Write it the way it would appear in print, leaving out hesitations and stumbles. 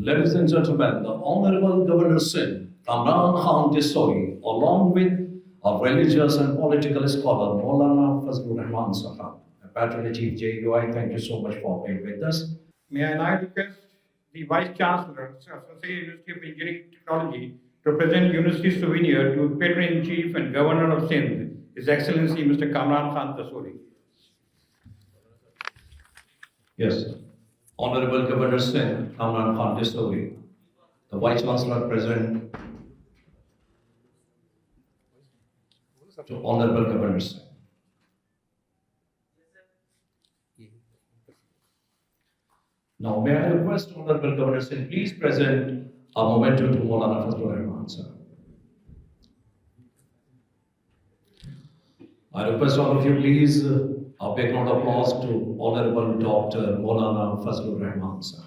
Ladies and gentlemen, the Honorable Governor Sindh, KamranTessori, along with our religious and political scholar, Maulana Fazlur Rehman, Sahab, patronage chief JUIF, thank you so much for being with us. May I now request the Vice Chancellor of Associated University of Engineering and Technology to present University souvenir to Patron-in-Chief and Governor of Sindh, His Excellency Mr. KamranTessori. Yes, Honorable Governor Sindh, KamranTessori, the Vice Chancellor present to Honorable Governor Sindh. Now, may I request Honorable Governor Sindh, please present a memento to Maulana Fazlur Rehman, sir. I request all of you, please, a big round of applause to Honorable Dr. Maulana Fazlur Rehman, sir.